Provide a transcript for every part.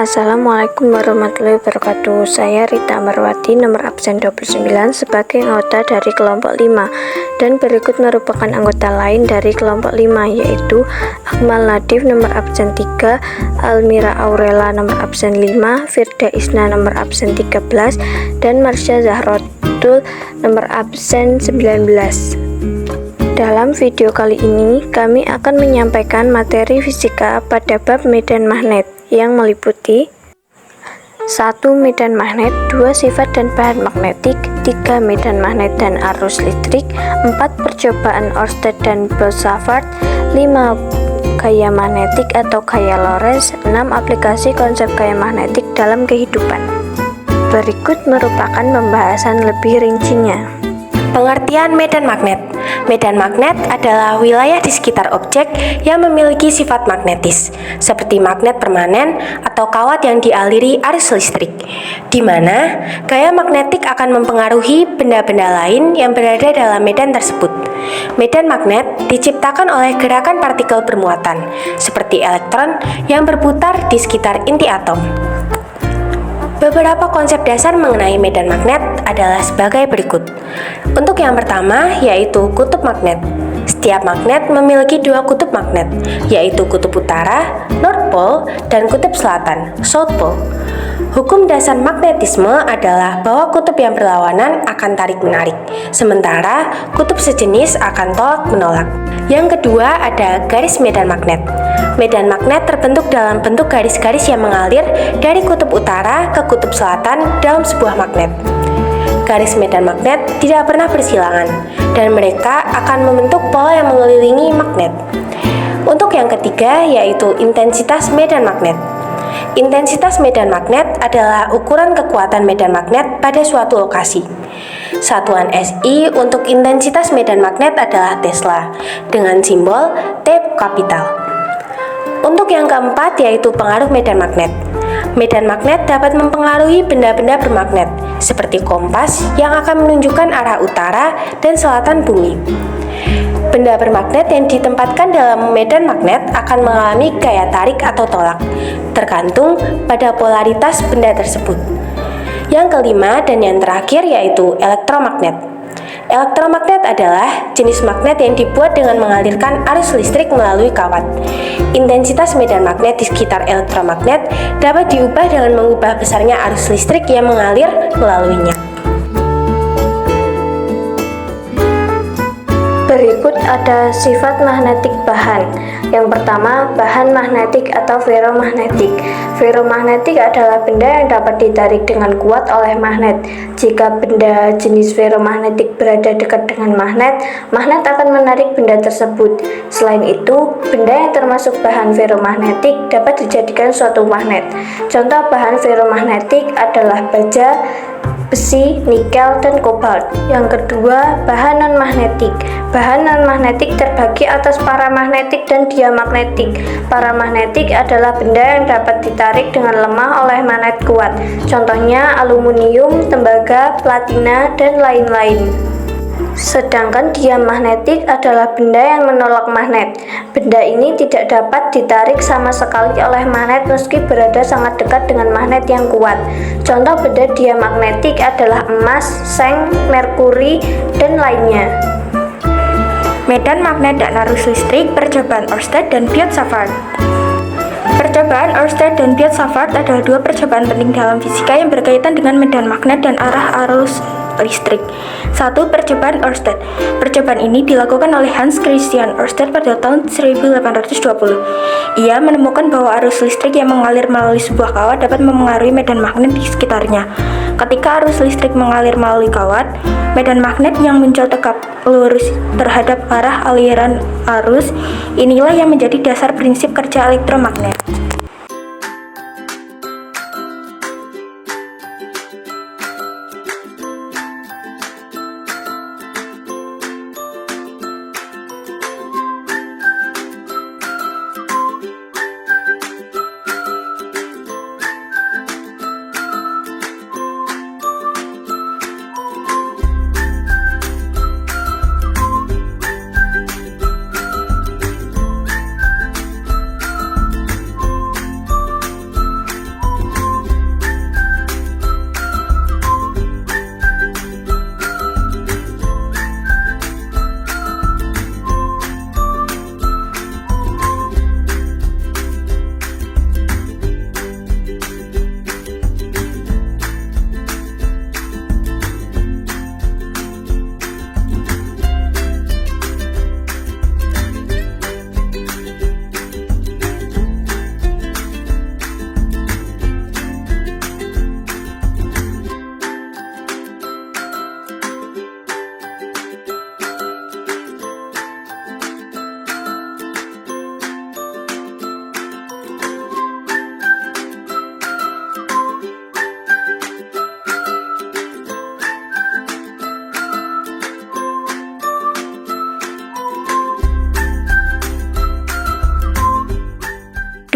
Assalamualaikum warahmatullahi wabarakatuh. Saya Rita Marwati, nomor absen 29 sebagai anggota dari kelompok 5, dan berikut merupakan anggota lain dari kelompok 5, yaitu Akmal Nadif nomor absen 3, Almira Aurela nomor absen 5, Firda Isna nomor absen 13, dan Marsha Zahrotul nomor absen 19. Dalam video kali ini, kami akan menyampaikan materi fisika pada bab medan magnet yang meliputi 1. Medan magnet, 2. Sifat dan bahan magnetik, 3. Medan magnet dan arus listrik, 4. Percobaan Oersted dan Bose-Savart, 5. Gaya magnetik atau gaya Lorentz, 6. Aplikasi konsep gaya magnetik dalam kehidupan. Berikut merupakan pembahasan lebih rincinya. Pengertian medan magnet. Medan magnet adalah wilayah di sekitar objek yang memiliki sifat magnetis, seperti magnet permanen atau kawat yang dialiri arus listrik, di mana gaya magnetik akan mempengaruhi benda-benda lain yang berada dalam medan tersebut. Medan magnet diciptakan oleh gerakan partikel bermuatan, seperti elektron yang berputar di sekitar inti atom. Beberapa konsep dasar mengenai medan magnet adalah sebagai berikut. Untuk yang pertama, yaitu kutub magnet. Setiap magnet memiliki dua kutub magnet, yaitu kutub utara, North Pole, dan kutub selatan, South Pole. Hukum dasar magnetisme adalah bahwa kutub yang berlawanan akan tarik-menarik, sementara kutub sejenis akan tolak-menolak. Yang kedua ada garis medan magnet. Medan magnet terbentuk dalam bentuk garis-garis yang mengalir dari kutub utara ke kutub selatan dalam sebuah magnet. Garis medan magnet tidak pernah bersilangan, dan mereka akan membentuk pola yang mengelilingi magnet. Untuk yang ketiga yaitu intensitas medan magnet. Intensitas medan magnet adalah ukuran kekuatan medan magnet pada suatu lokasi. Satuan SI untuk intensitas medan magnet adalah Tesla, dengan simbol T kapital. Untuk yang keempat yaitu pengaruh medan magnet. Medan magnet dapat mempengaruhi benda-benda bermagnet, seperti kompas yang akan menunjukkan arah utara dan selatan bumi. Benda bermagnet yang ditempatkan dalam medan magnet akan mengalami gaya tarik atau tolak, tergantung pada polaritas benda tersebut. Yang kelima dan yang terakhir yaitu elektromagnet. Elektromagnet adalah jenis magnet yang dibuat dengan mengalirkan arus listrik melalui kawat. Intensitas medan magnet di sekitar elektromagnet dapat diubah dengan mengubah besarnya arus listrik yang mengalir melaluinya. Berikut ada sifat magnetik bahan. Yang pertama, bahan magnetik atau ferromagnetik. Ferromagnetik adalah benda yang dapat ditarik dengan kuat oleh magnet. Jika benda jenis ferromagnetik berada dekat dengan magnet, magnet akan menarik benda tersebut. Selain itu, benda yang termasuk bahan ferromagnetik dapat dijadikan suatu magnet. Contoh bahan ferromagnetik adalah baja, besi, nikel, dan kobalt. Yang kedua, bahan non-magnetik. Bahan non-magnetik terbagi atas paramagnetik dan diamagnetik. Paramagnetik adalah benda yang dapat ditarik dengan lemah oleh magnet kuat. Contohnya aluminium, tembaga, platina, dan lain-lain. Sedangkan diamagnetik adalah benda yang menolak magnet. Benda ini tidak dapat ditarik sama sekali oleh magnet meski berada sangat dekat dengan magnet yang kuat. Contoh benda diamagnetik adalah emas, seng, merkuri, dan lainnya. Medan magnet dan arus listrik, percobaan Oersted dan Biot-Savart. Percobaan Oersted dan Biot-Savart adalah dua percobaan penting dalam fisika yang berkaitan dengan medan magnet dan arah arus listrik. 1. Percobaan Oersted. Percobaan ini dilakukan oleh Hans Christian Oersted pada tahun 1820. Ia menemukan bahwa arus listrik yang mengalir melalui sebuah kawat dapat memengaruhi medan magnet di sekitarnya. Ketika arus listrik mengalir melalui kawat, medan magnet yang muncul tegak lurus terhadap arah aliran arus. Inilah yang menjadi dasar prinsip kerja elektromagnet.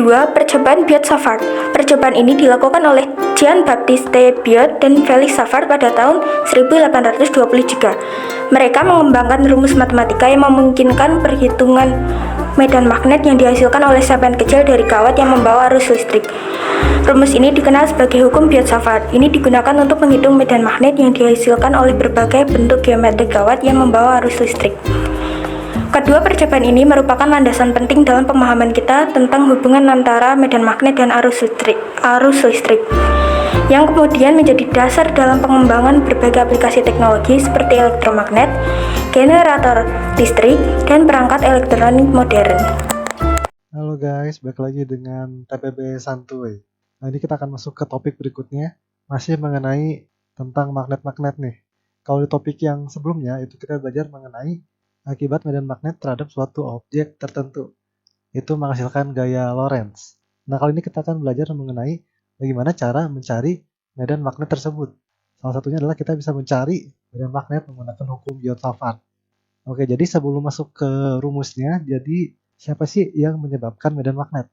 Kedua, percobaan Biot-Savart. Percobaan ini dilakukan oleh Jean-Baptiste Biot dan Felix Savart pada tahun 1823. Mereka mengembangkan rumus matematika yang memungkinkan perhitungan medan magnet yang dihasilkan oleh segmen kecil dari kawat yang membawa arus listrik. Rumus ini dikenal sebagai hukum Biot-Savart. Ini digunakan untuk menghitung medan magnet yang dihasilkan oleh berbagai bentuk geometri kawat yang membawa arus listrik. Kedua percobaan ini merupakan landasan penting dalam pemahaman kita tentang hubungan antara medan magnet dan arus listrik, yang kemudian menjadi dasar dalam pengembangan berbagai aplikasi teknologi seperti elektromagnet, generator listrik, dan perangkat elektronik modern. Halo guys, balik lagi dengan TPB Santuy. Nah, ini kita akan masuk ke topik berikutnya, masih mengenai tentang magnet-magnet nih. Kalau di topik yang sebelumnya itu kita belajar mengenai akibat medan magnet terhadap suatu objek tertentu. Itu menghasilkan gaya Lorentz. Nah, kali ini kita akan belajar mengenai bagaimana cara mencari medan magnet tersebut. Salah satunya adalah kita bisa mencari medan magnet menggunakan hukum Biot-Savart. Oke, jadi sebelum masuk ke rumusnya, jadi siapa sih yang menyebabkan medan magnet?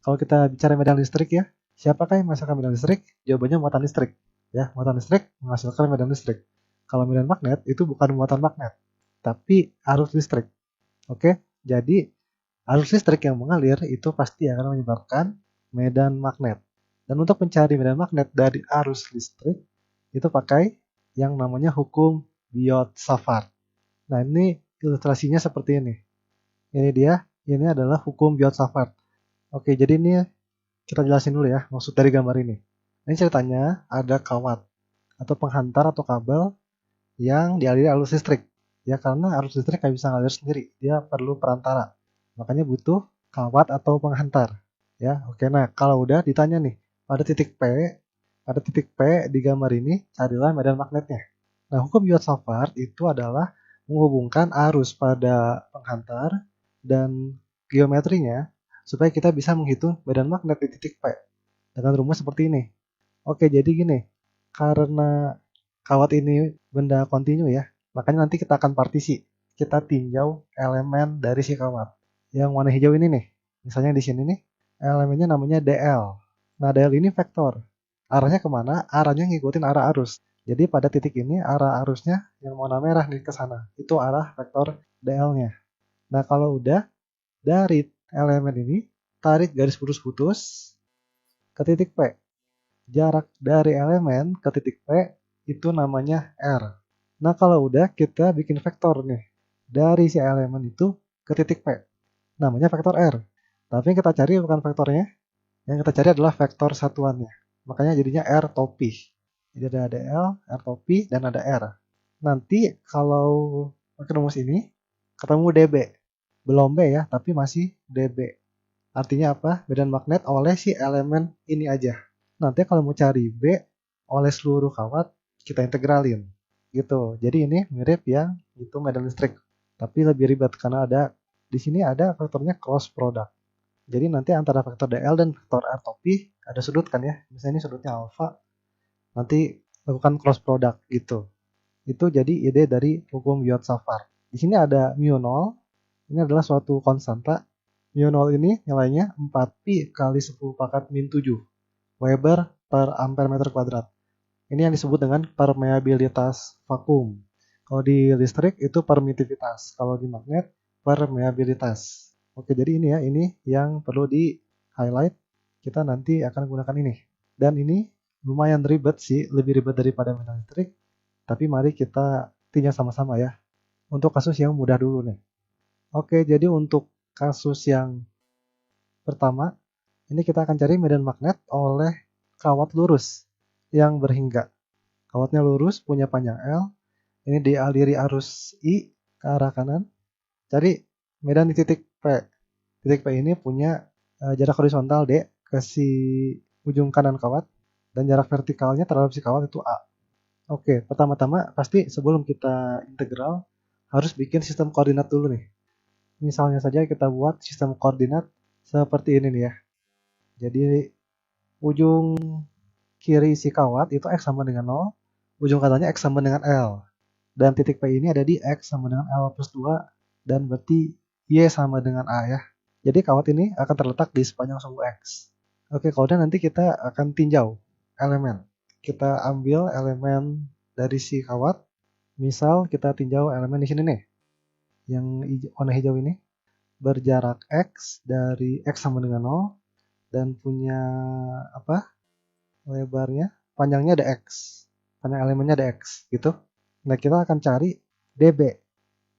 Kalau kita bicara medan listrik ya, siapakah yang menghasilkan medan listrik? Jawabannya muatan listrik. Ya, muatan listrik menghasilkan medan listrik. Kalau medan magnet itu bukan muatan magnet, tapi arus listrik. Oke, jadi arus listrik yang mengalir itu pasti akan menyebabkan medan magnet. Dan untuk mencari medan magnet dari arus listrik, itu pakai yang namanya hukum Biot-Savart. Nah, ini ilustrasinya seperti ini. Ini dia, ini adalah hukum Biot-Savart. Oke, jadi ini kita jelasin dulu ya, maksud dari gambar ini. Ini ceritanya ada kawat atau penghantar atau kabel yang dialiri arus listrik. Ya, karena arus listrik nggak bisa ngalir sendiri, dia perlu perantara. Makanya butuh kawat atau penghantar. Ya, oke. Nah, kalau udah ditanya nih, pada titik P di gambar ini carilah medan magnetnya. Nah, hukum Biot-Savart itu adalah menghubungkan arus pada penghantar dan geometrinya supaya kita bisa menghitung medan magnet di titik P dengan rumus seperti ini. Oke, jadi gini, karena kawat ini benda kontinu ya, makanya nanti kita akan partisi. Kita tinjau elemen dari si kawat. Yang warna hijau ini nih. Misalnya di sini nih, elemennya namanya DL. Nah, DL ini vektor. Arahnya kemana? Arahnya ngikutin arah arus. Jadi pada titik ini arah arusnya yang warna merah nih ke sana. Itu arah vektor DL-nya. Nah, kalau udah dari elemen ini, tarik garis putus-putus ke titik P. Jarak dari elemen ke titik P itu namanya R. Nah, kalau udah kita bikin vektor nih dari si elemen itu ke titik P. Namanya vektor R. Tapi yang kita cari bukan vektornya. Yang kita cari adalah vektor satuannya. Makanya jadinya R topi. Jadi ada DL, R topi, dan ada R. Nanti kalau pakai rumus ini ketemu dB. Belum B ya, tapi masih dB. Artinya apa? Medan magnet oleh si elemen ini aja. Nanti kalau mau cari B oleh seluruh kawat, kita integralin. Gitu. Jadi ini mirip yang itu medan listrik, tapi lebih ribet karena di sini ada vektornya cross product. Jadi nanti antara vektor DL dan vektor R topi ada sudut kan ya. Misalnya ini sudutnya alfa. Nanti lakukan cross product gitu. Itu jadi ide dari hukum Biot-Savart. Di sini ada μ0. Ini adalah suatu konstanta. μ0 ini nilainya 4pi kali 10⁻⁷ Weber per ampere meter kuadrat. Ini yang disebut dengan permeabilitas vakum. Kalau di listrik itu permitivitas. Kalau di magnet, permeabilitas. Oke, jadi ini ya, ini yang perlu di highlight. Kita nanti akan gunakan ini. Dan ini lumayan ribet sih, lebih ribet daripada medan listrik. Tapi mari kita tinjau sama-sama ya. Untuk kasus yang mudah dulu nih. Oke, jadi untuk kasus yang pertama, ini kita akan cari medan magnet oleh kawat lurus yang berhingga. Kawatnya lurus, punya panjang L. Ini dialiri arus I ke arah kanan. Cari medan di titik P. Titik P ini punya jarak horizontal D ke si ujung kanan kawat. Dan jarak vertikalnya terhadap si kawat itu A. Oke, pertama-tama pasti sebelum kita integral harus bikin sistem koordinat dulu nih. Misalnya saja kita buat sistem koordinat seperti ini nih ya. Jadi ujung kiri si kawat itu X sama dengan 0, ujung kanannya X sama dengan L. Dan titik P ini ada di X sama dengan L plus 2, dan berarti Y sama dengan A ya. Jadi kawat ini akan terletak di sepanjang sumbu X. Oke, kalau udah nanti kita akan tinjau elemen. Kita ambil elemen dari si kawat. Misal kita tinjau elemen di sini nih. Yang warna hijau ini berjarak X dari X sama dengan 0 dan punya lebarnya, panjangnya ada X. Panjang elemennya ada X gitu. Nah, kita akan cari dB.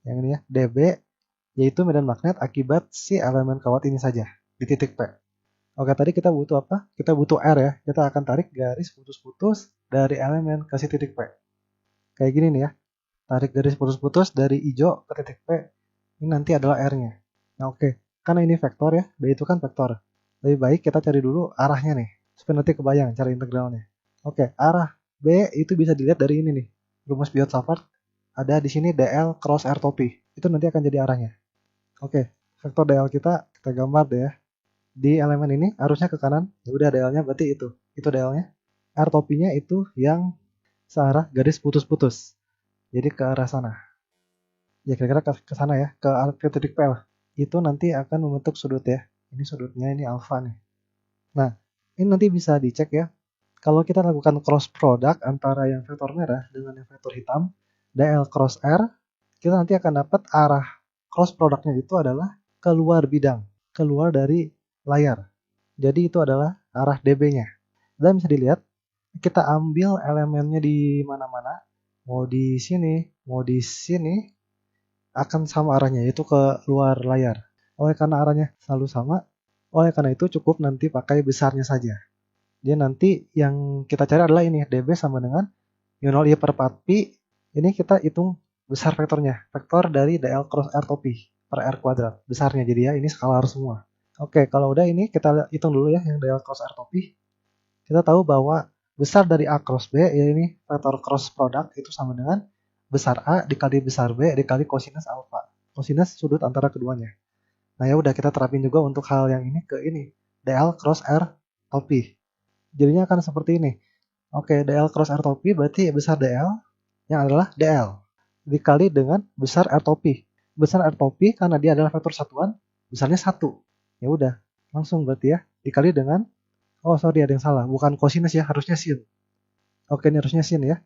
Yang ini ya, dB yaitu medan magnet akibat si elemen kawat ini saja di titik P. Oke, tadi kita butuh apa? Kita butuh R ya. Kita akan tarik garis putus-putus dari elemen ke si titik P. Kayak gini nih ya. Tarik garis putus-putus dari hijau ke titik P. Ini nanti adalah R-nya. Nah, oke. Karena ini vektor ya, B itu kan vektor. Lebih baik kita cari dulu arahnya nih. Supaya nanti kebayang cara integralnya. Oke, arah B itu bisa dilihat dari ini nih. Rumus Biot-Savart ada di sini DL cross R topi. Itu nanti akan jadi arahnya. Oke, vektor DL kita gambar deh ya. Di elemen ini arusnya ke kanan. Ya udah DL-nya berarti itu. Itu DL-nya. R topinya itu yang searah garis putus-putus. Jadi ke arah sana. Ya kira-kira ke sana ya, ke titik P lah. Itu nanti akan membentuk sudut ya. Ini sudutnya ini alfa nih. Nah, ini nanti bisa dicek ya. Kalau kita lakukan cross product antara yang vektor merah dengan yang vektor hitam, DL cross R, kita nanti akan dapat arah cross produknya itu adalah keluar bidang, keluar dari layar. Jadi itu adalah arah dB-nya. Dan bisa dilihat, kita ambil elemennya di mana-mana, mau di sini, mau di sini, akan sama arahnya, yaitu ke luar layar. Oleh karena arahnya selalu sama, oleh karena itu cukup nanti pakai besarnya saja. Jadi nanti yang kita cari adalah ini, dB sama dengan U0I per 4pi. Ini kita hitung besar vektornya, vektor dari DL cross R topi per R kuadrat. Besarnya jadi ya, ini skalar semua. Oke, kalau udah ini kita hitung dulu ya yang DL cross R topi. Kita tahu bahwa besar dari A cross B, ya ini vektor cross product itu sama dengan besar A dikali besar B dikali kosinus alfa. Kosinus sudut antara keduanya. Nah ya udah kita terapin juga untuk hal yang ini ke ini. DL cross R topi. Jadinya akan seperti ini. Oke, DL cross R topi berarti besar DL yang adalah DL dikali dengan besar R topi. Besar R topi karena dia adalah vektor satuan, besarnya 1. Ya udah, langsung berarti ya dikali dengan ada yang salah, bukan kosinus ya, harusnya sin. Oke, ini harusnya sin ya.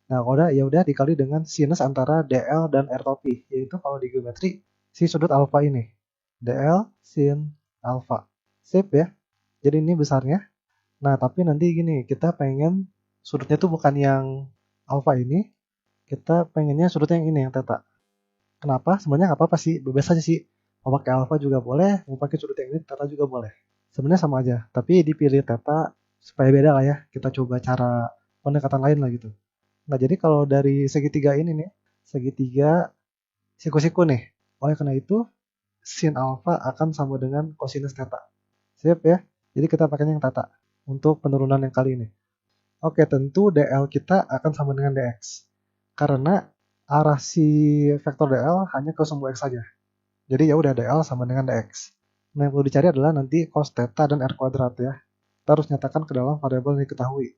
Nah, udah ya udah dikali dengan sinus antara DL dan R topi, yaitu kalau di geometri si sudut alfa ini. DL sin alfa. Sip ya. Jadi ini besarnya. Nah, tapi nanti gini, kita pengen sudutnya tuh bukan yang alfa ini, kita pengennya sudutnya yang ini, yang theta. Kenapa? Sebenarnya nggak apa-apa sih, bebas aja sih. Mau pakai alfa juga boleh, mau pakai sudut yang ini, theta juga boleh. Sebenarnya sama aja, tapi dipilih theta supaya beda lah ya. Kita coba cara pendekatan lain lah gitu. Nah, jadi kalau dari segitiga ini nih, segitiga siku-siku nih. Oleh karena itu, sin alfa akan sama dengan kosinus theta. Siap ya? Jadi kita pakainya yang theta untuk penurunan yang kali ini. Oke, tentu DL kita akan sama dengan DX. Karena arah si vektor DL hanya ke sumbu X saja. Jadi ya udah DL sama dengan DX. Nah, yang perlu dicari adalah nanti cos theta dan R kuadrat ya. Kita harus nyatakan ke dalam variabel yang diketahui.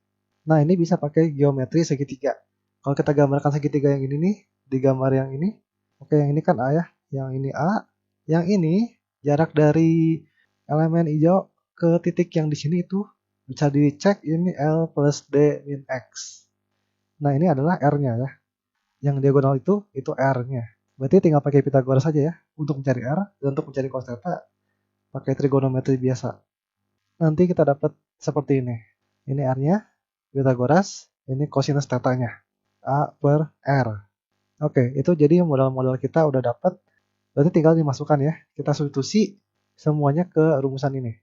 Nah, ini bisa pakai geometri segitiga. Kalau kita gambarkan segitiga yang ini nih, di gambar yang ini. Oke, yang ini kan A ya. Yang ini A. Yang ini jarak dari elemen hijau ke titik yang di sini itu bisa dicek ini L plus D min X. Nah, ini adalah R-nya ya. Yang diagonal itu R-nya. Berarti tinggal pakai Pythagoras saja ya untuk mencari R dan untuk mencari cos theta pakai trigonometri biasa. Nanti kita dapat seperti ini. Ini R-nya, Pythagoras, ini kosinus theta-nya. A per R. Oke, itu jadi modal-modal kita udah dapat. Berarti tinggal dimasukkan ya. Kita substitusi semuanya ke rumusan ini.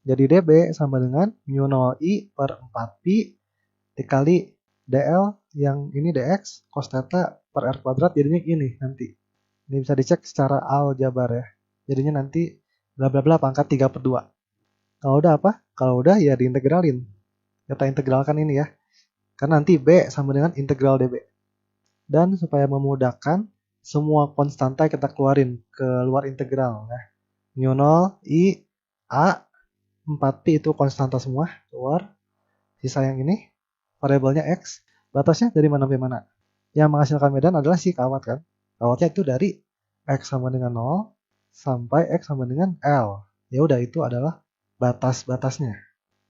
Jadi dB sama dengan mu0i per 4pi dikali DL yang ini dx cos theta per R kuadrat jadinya ini nanti. Ini bisa dicek secara aljabar ya. Jadinya nanti bla bla bla pangkat 3/2. Kalau udah apa? Kalau udah ya diintegralin. Kita integralkan ini ya. Karena nanti B sama dengan integral dB. Dan supaya memudahkan semua konstanta kita keluarin ke luar integral ya. Mu0 i a 4pi itu konstanta semua keluar. Sisa yang ini variabelnya X, batasnya dari mana sampai mana. Yang menghasilkan medan adalah si kawat kan. Kawatnya itu dari X sama dengan 0 sampai X sama dengan L. Ya udah, itu adalah batas-batasnya.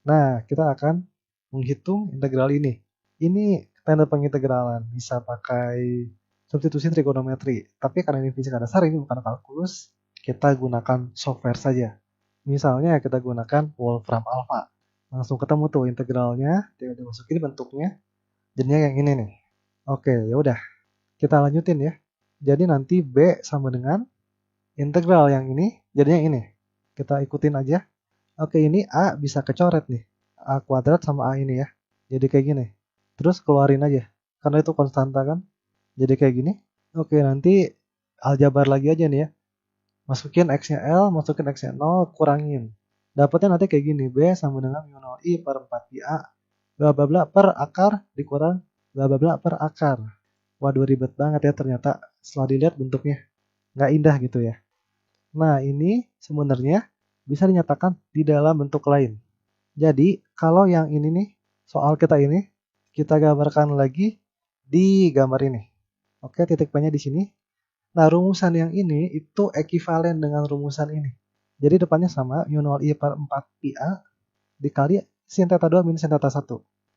Nah, kita akan menghitung integral ini. Ini tanda pengintegralan, bisa pakai substitusi trigonometri. Tapi karena ini fisika dasar, ini bukan kalkulus, kita gunakan software saja. Misalnya kita gunakan Wolfram Alpha. Langsung ketemu tuh integralnya, tinggal dimasukin bentuknya. Jadinya yang ini nih. Oke, ya udah. Kita lanjutin ya. Jadi nanti B sama dengan integral yang ini, jadinya ini. Kita ikutin aja. Oke, ini A bisa kecoret nih. A kuadrat sama A ini ya. Jadi kayak gini. Terus keluarin aja. Karena itu konstanta kan. Jadi kayak gini. Oke, nanti aljabar lagi aja nih ya. Masukin X-nya L, masukin X-nya 0, kurangin. Dapatnya nanti kayak gini. B sama dengan mu 0 I per 4 pi A. Bla bla bla per akar dikurang bla bla bla per akar. Waduh, ribet banget ya ternyata setelah dilihat bentuknya. Nggak indah gitu ya. Nah, ini sebenarnya bisa dinyatakan di dalam bentuk lain. Jadi, kalau yang ini nih, soal kita ini, kita gambarkan lagi di gambar ini. Oke, titik P-nya di sini. Nah, rumusan yang ini itu ekivalen dengan rumusan ini. Jadi depannya sama, mu 0 I per 4 pi A dikali sin theta 2 min sin theta 1.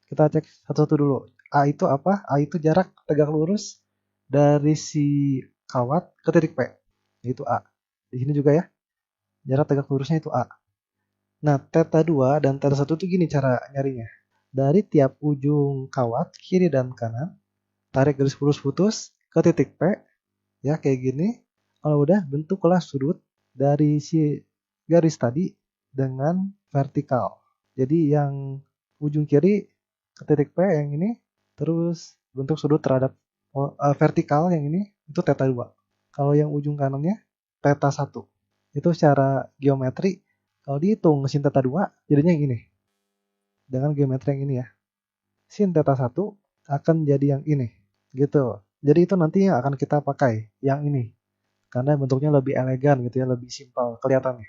Kita cek satu-satu dulu. A itu apa? A itu jarak tegak lurus dari si kawat ke titik P. Itu A. Di sini juga ya. Jarak tegak lurusnya itu A. Nah, theta 2 dan theta 1 itu gini cara nyarinya. Dari tiap ujung kawat, kiri dan kanan, tarik garis lurus putus ke titik P. Ya, kayak gini. Kalau udah, bentuklah sudut dari si garis tadi dengan vertikal. Jadi yang ujung kiri ke titik P yang ini, terus bentuk sudut terhadap vertikal yang ini, itu theta 2. Kalau yang ujung kanannya, theta 1. Itu secara geometri, kalau dihitung sin theta 2, jadinya yang ini. Dengan geometri yang ini ya. Sin theta 1 akan jadi yang ini. Gitu. Jadi itu nanti yang akan kita pakai, yang ini. Karena bentuknya lebih elegan gitu ya, lebih simpel kelihatannya.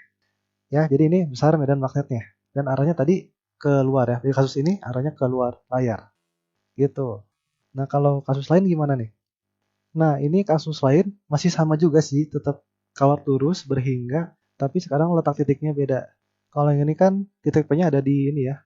Ya, jadi ini besar medan magnetnya. Dan arahnya tadi ke luar ya. Di kasus ini arahnya ke luar layar. Gitu. Nah, kalau kasus lain gimana nih? Nah, ini kasus lain masih sama juga sih, tetap kawat lurus berhingga, tapi sekarang letak titiknya beda. Kalau yang ini kan titik P-nya ada di ini ya,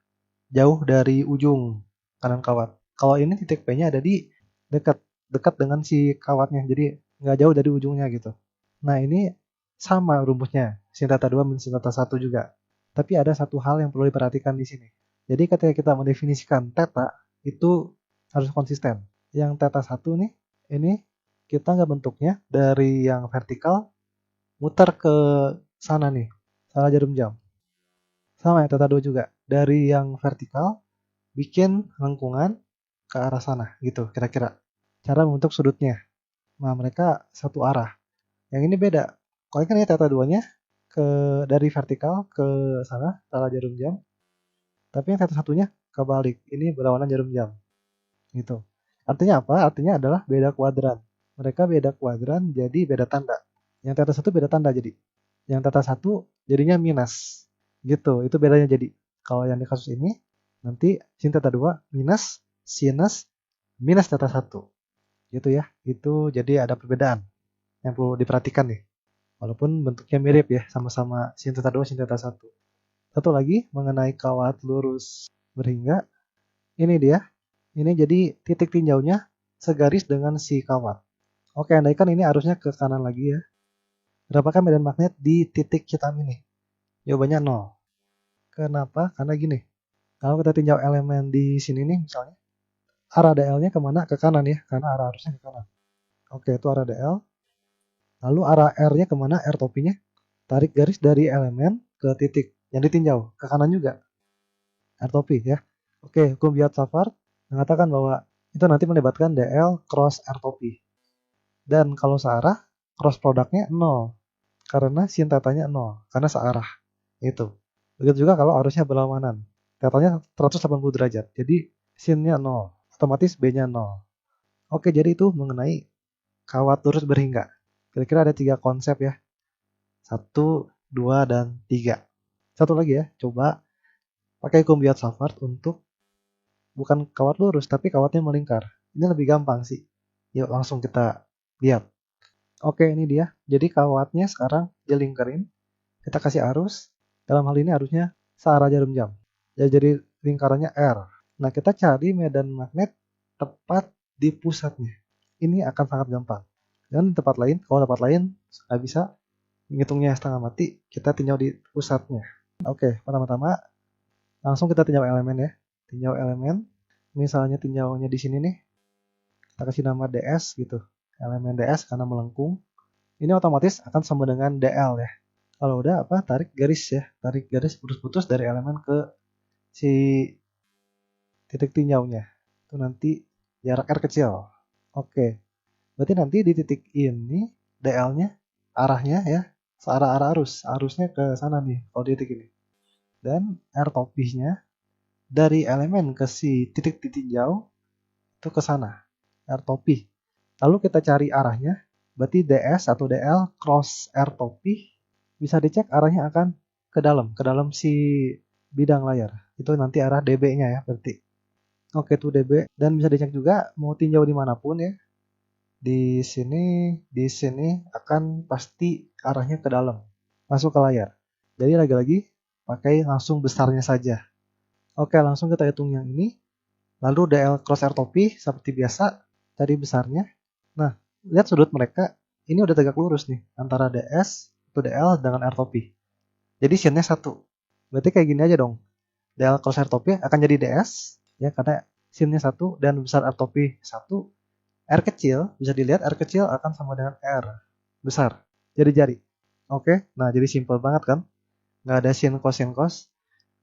jauh dari ujung kanan kawat. Kalau ini titik P-nya ada di dekat dengan si kawatnya, jadi nggak jauh dari ujungnya gitu. Nah, ini sama rumusnya, sin theta 2 min sin theta 1 juga. Tapi ada satu hal yang perlu diperhatikan di sini. Jadi ketika kita mendefinisikan theta, itu harus konsisten. Yang theta 1 nih, ini kita nggak bentuknya dari yang vertikal muter ke sana nih, salah jarum jam. Sama ya theta 2 juga. Dari yang vertikal bikin lengkungan ke arah sana gitu kira-kira. Cara membentuk sudutnya. Nah, mereka satu arah. Yang ini beda. Kalau kan ya theta 2-nya dari vertikal ke sana, salah jarum jam. Tapi yang theta 1-nya kebalik. Ini berlawanan jarum jam. Gitu. Artinya apa? Artinya adalah beda kuadran. Mereka beda kuadran jadi beda tanda. Yang theta 1 beda tanda jadi. Yang theta 1 jadinya minus. Gitu. Itu bedanya jadi. Kalau yang di kasus ini nanti sin theta 2 minus sinus minus theta 1. Gitu ya. Itu jadi ada perbedaan yang perlu diperhatikan nih. Walaupun bentuknya mirip ya, sama-sama sin theta 2 sin theta 1. Satu lagi mengenai kawat lurus berhingga. Ini dia. Ini jadi titik tinjaunya segaris dengan si kawat. Oke, andaikan ini arusnya ke kanan lagi ya. Berapakah medan magnet di titik hitam ini? Jawabannya 0. Kenapa? Karena gini. Kalau kita tinjau elemen di sini nih misalnya. Arah DL-nya kemana? Ke kanan ya. Karena arah arusnya ke kanan. Oke, itu arah DL. Lalu arah R-nya kemana? R topinya. Tarik garis dari elemen ke titik yang ditinjau. Ke kanan juga. R topi ya. Oke, hukum Biot-Savart mengatakan bahwa itu nanti melibatkan DL cross R topi. Dan kalau searah, cross produknya 0. Karena sin tetanya 0. Karena searah. Itu. Begitu juga kalau arusnya berlawanan. Tetanya 180 derajat. Jadi sinnya 0. Otomatis B-nya 0. Oke, jadi itu mengenai kawat lurus berhingga. Kira-kira ada 3 konsep ya. 1, 2, dan 3. Satu lagi ya, coba pakai hukum Biot-Savart untuk bukan kawat lurus, tapi kawatnya melingkar. Ini lebih gampang sih. Yuk langsung kita lihat. Oke, ini dia. Jadi kawatnya sekarang dilingkarin. Kita kasih arus. Dalam hal ini arusnya searah jarum jam. Ya, jadi lingkarannya R. Nah, kita cari medan magnet tepat di pusatnya. Ini akan sangat gampang. Dan tempat lain, kalau tempat lain nggak bisa menghitungnya setengah mati, kita tinjau di pusatnya. Oke, pertama-tama langsung kita tinjau elemen ya. Tinjau elemen. Misalnya tinjaunya di sini nih. Kita kasih nama DS gitu. Elemen DS karena melengkung. Ini otomatis akan sama dengan DL ya. Kalau udah tarik garis ya. Tarik garis putus-putus dari elemen ke si titik tinjaunya. Itu nanti jarak R kecil. Oke. Berarti nanti di titik ini DL-nya arahnya ya searah-arah arus. Arusnya ke sana nih kalau di titik ini. Dan R topinya dari elemen ke si titik ditinjau itu ke sana. R topi. Lalu kita cari arahnya. Berarti DS atau DL cross R topi. Bisa dicek arahnya akan ke dalam si bidang layar. Itu nanti arah dB-nya ya berarti. Oke, itu dB. Dan bisa dicek juga mau tinjau dimanapun ya. Di sini akan pasti arahnya ke dalam. Masuk ke layar. Jadi lagi-lagi pakai langsung besarnya saja. Oke, langsung kita hitung yang ini. Lalu DL cross R topi seperti biasa. Cari besarnya. Nah, lihat sudut mereka. Ini udah tegak lurus nih. Antara DS atau DL dengan R topi. Jadi sinnya 1. Berarti kayak gini aja dong. DL cross R topi akan jadi DS. Ya, karena sinnya 1 dan besar R topi 1. R kecil, bisa dilihat R kecil akan sama dengan R besar. Jadi jari. Oke, nah jadi simple banget kan. Nggak ada sin cos.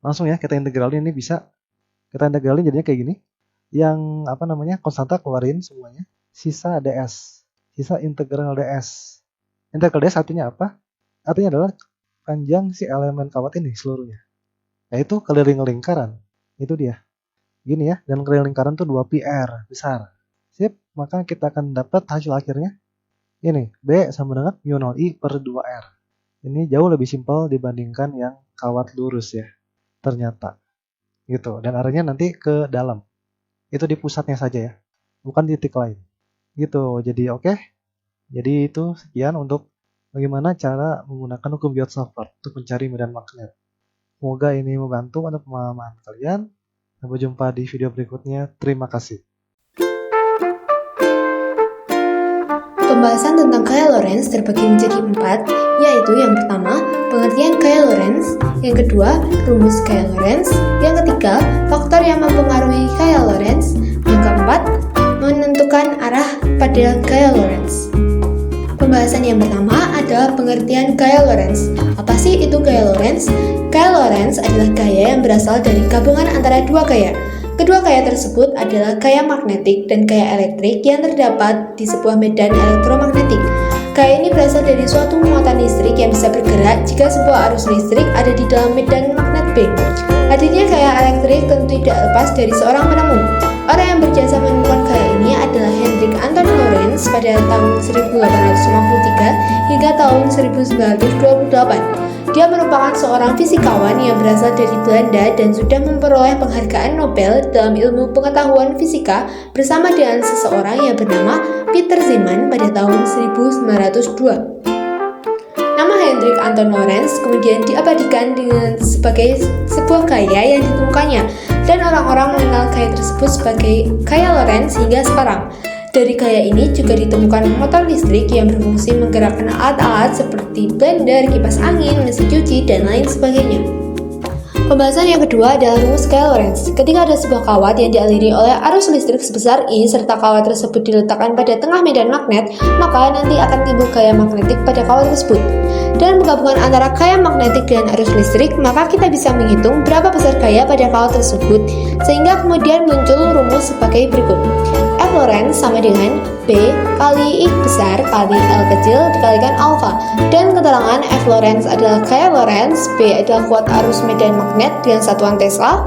Langsung ya kita integralin, ini bisa. Kita integralin jadinya kayak gini. Yang konstanta keluarin semuanya. Sisa DS. Sisa integral DS. Integral DS artinya apa? Artinya adalah panjang si elemen kawat ini seluruhnya. Yaitu keliling lingkaran. Itu dia. Gini ya, dan keliling lingkaran tuh 2πr besar. Sip, maka kita akan dapat hasil akhirnya. Ini, B sama dengan mu0I per 2R. Ini jauh lebih simpel dibandingkan yang kawat lurus ya. Ternyata. Gitu, dan arahnya nanti ke dalam. Itu di pusatnya saja ya. Bukan di titik lain. Gitu, jadi oke. Jadi itu sekian untuk bagaimana cara menggunakan hukum Biot-Savart untuk mencari medan magnet. Semoga ini membantu untuk pemahaman kalian. Sampai jumpa di video berikutnya. Terima kasih. Pembahasan tentang gaya Lorentz terbagi menjadi 4, yaitu yang pertama, pengertian gaya Lorentz, yang kedua, rumus gaya Lorentz, yang ketiga, faktor yang mempengaruhi gaya Lorentz, yang keempat, menentukan arah pada gaya Lorentz. Pembahasan yang pertama adalah pengertian gaya Lorentz. Apa sih itu gaya Lorentz? Gaya Lorentz adalah gaya yang berasal dari gabungan antara dua gaya. Kedua gaya tersebut adalah gaya magnetik dan gaya elektrik yang terdapat di sebuah medan elektromagnetik. Gaya ini berasal dari suatu muatan listrik yang bisa bergerak jika sebuah arus listrik ada di dalam medan magnet B. Hadirnya gaya elektrik tentu tidak lepas dari seorang penemu. Orang yang berjasa menemukan gaya ini adalah Hendrik Anton Lorentz pada tahun 1853 hingga tahun 1928. Dia merupakan seorang fisikawan yang berasal dari Belanda dan sudah memperoleh penghargaan Nobel dalam ilmu pengetahuan fisika bersama dengan seseorang yang bernama Peter Zeeman pada tahun 1902. Nama Hendrik Anton Lorentz kemudian diabadikan dengan sebagai sebuah gaya yang ditemukannya, dan orang-orang mengenal gaya tersebut sebagai gaya Lorentz hingga sekarang. Dari gaya ini juga ditemukan motor listrik yang berfungsi menggerakkan alat-alat seperti blender, kipas angin, mesin cuci, dan lain sebagainya. Pembahasan yang kedua adalah rumus gaya Lorentz. Ketika ada sebuah kawat yang dialiri oleh arus listrik sebesar I serta kawat tersebut diletakkan pada tengah medan magnet, maka nanti akan timbul gaya magnetik pada kawat tersebut. Dengan menggabungkan antara gaya magnetik dan arus listrik, maka kita bisa menghitung berapa besar gaya pada kawat tersebut, sehingga kemudian muncul rumus sebagai berikut. F Lorentz sama dengan B kali I besar kali L kecil dikalikan alfa. Dan keterangan F Lorentz adalah gaya Lorentz, B adalah kuat arus medan magnet dengan satuan Tesla,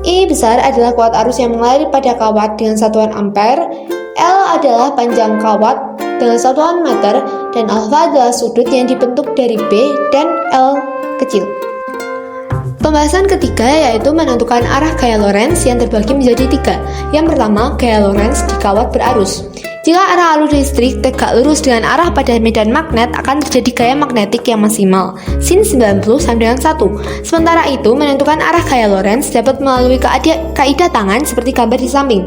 I besar adalah kuat arus yang mengalir pada kawat dengan satuan ampere, L adalah panjang kawat dengan satuan meter, dan alfa adalah sudut yang dibentuk dari B dan L kecil. Pembahasan ketiga yaitu menentukan arah gaya Lorentz yang terbagi menjadi 3. Yang pertama, gaya Lorentz di kawat berarus. Jika arah arus listrik tegak lurus dengan arah pada medan magnet, akan terjadi gaya magnetik yang maksimal, sin 90 sama dengan 1. Sementara itu, menentukan arah gaya Lorentz dapat melalui kaidah tangan seperti gambar di samping.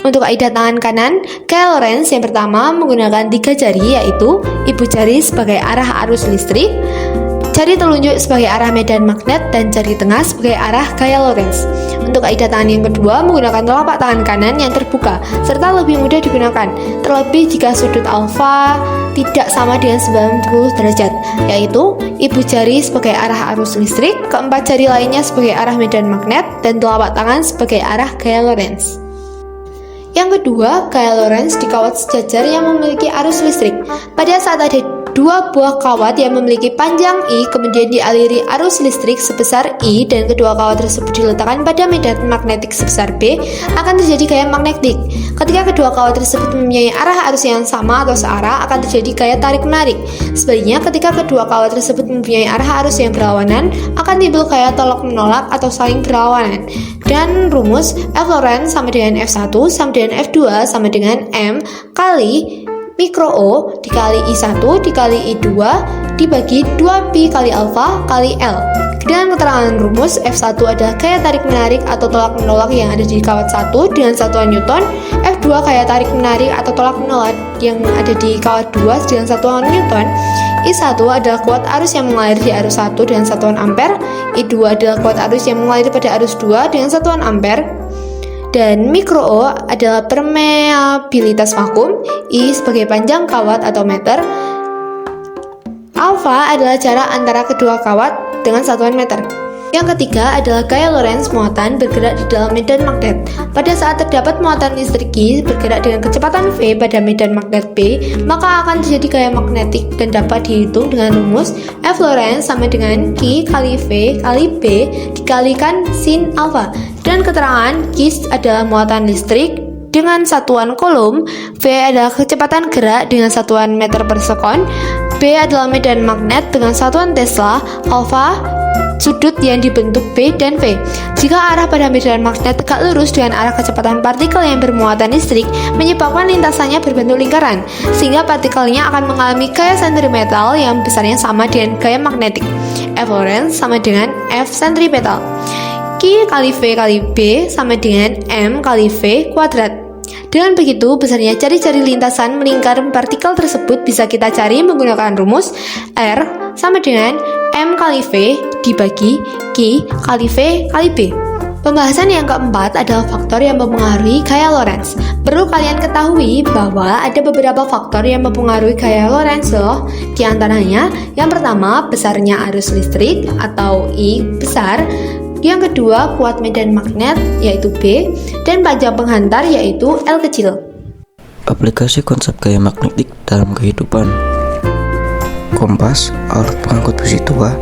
Untuk kaidah tangan kanan, gaya Lorentz yang pertama menggunakan 3 jari, yaitu ibu jari sebagai arah arus listrik, jari telunjuk sebagai arah medan magnet, dan jari tengah sebagai arah gaya Lorentz. Untuk kaidah tangan yang kedua menggunakan telapak tangan kanan yang terbuka serta lebih mudah digunakan, terlebih jika sudut alfa tidak sama dengan 90 derajat, yaitu ibu jari sebagai arah arus listrik, keempat jari lainnya sebagai arah medan magnet, dan telapak tangan sebagai arah gaya Lorentz. Yang kedua, gaya Lorentz di kawat sejajar yang memiliki arus listrik. Pada saat ada 2 buah kawat yang memiliki panjang I, kemudian dialiri arus listrik sebesar I, dan kedua kawat tersebut diletakkan pada medan magnetik sebesar B, akan terjadi gaya magnetik. Ketika kedua kawat tersebut mempunyai arah arus yang sama atau searah, akan terjadi gaya tarik-menarik. Sebaliknya, ketika kedua kawat tersebut mempunyai arah arus yang berlawanan, akan timbul gaya tolak-menolak atau saling berlawanan. Dan rumus F Lorentz sama dengan F1 sama dengan F2 sama dengan M kali mikro O dikali I1 dikali I2 dibagi 2pi kali alfa kali L. Dengan keterangan rumus, F1 adalah gaya tarik-menarik atau tolak-menolak yang ada di kawat 1 dengan satuan Newton, F2 gaya tarik-menarik atau tolak-menolak yang ada di kawat 2 dengan satuan Newton, I1 adalah kuat arus yang mengalir di arus 1 dengan satuan ampere, I2 adalah kuat arus yang mengalir pada arus 2 dengan satuan ampere, dan mikro O adalah permeabilitas vakum, I sebagai panjang kawat atau meter, alfa adalah jarak antara kedua kawat dengan satuan meter. Yang ketiga adalah gaya Lorentz muatan bergerak di dalam medan magnet. Pada saat terdapat muatan listrik Q bergerak dengan kecepatan V pada medan magnet B, maka akan terjadi gaya magnetik dan dapat dihitung dengan rumus F Lorentz sama dengan Q kali V kali B dikalikan sin alfa. Dan keterangan Q adalah muatan listrik dengan satuan coulomb, V adalah kecepatan gerak dengan satuan meter per sekon, B adalah medan magnet dengan satuan Tesla, alfa sudut yang dibentuk B dan V. Jika arah pada medan magnet tegak lurus dengan arah kecepatan partikel yang bermuatan listrik, menyebabkan lintasannya berbentuk lingkaran, sehingga partikelnya akan mengalami gaya sentripetal yang besarnya sama dengan gaya magnetik. F Lorentz sama dengan F sentripetal. Q kali V kali B sama dengan M kali V kuadrat. Dengan begitu, besarnya jari-jari lintasan melingkar partikel tersebut bisa kita cari menggunakan rumus R sama dengan M kali V dibagi Q kali V kali B. Pembahasan yang keempat adalah faktor yang mempengaruhi gaya Lorentz. Perlu kalian ketahui bahwa ada beberapa faktor yang mempengaruhi gaya Lorentz loh. Di antaranya, yang pertama, besarnya arus listrik atau I besar. Yang kedua, kuat medan magnet yaitu B, dan panjang penghantar yaitu L kecil. Aplikasi konsep gaya magnetik dalam kehidupan. Kompas, alat pengangkut besi tua,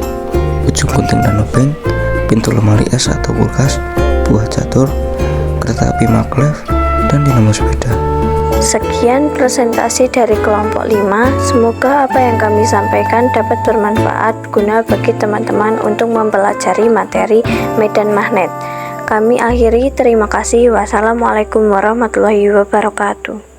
ujung gunting dan lubang, pintu lemari es atau kulkas, buah catur, kereta api maglev, dan dinamo sepeda. Sekian presentasi dari kelompok 5. Semoga apa yang kami sampaikan dapat bermanfaat guna bagi teman-teman untuk mempelajari materi medan magnet. Kami akhiri, terima kasih. Wassalamualaikum warahmatullahi wabarakatuh.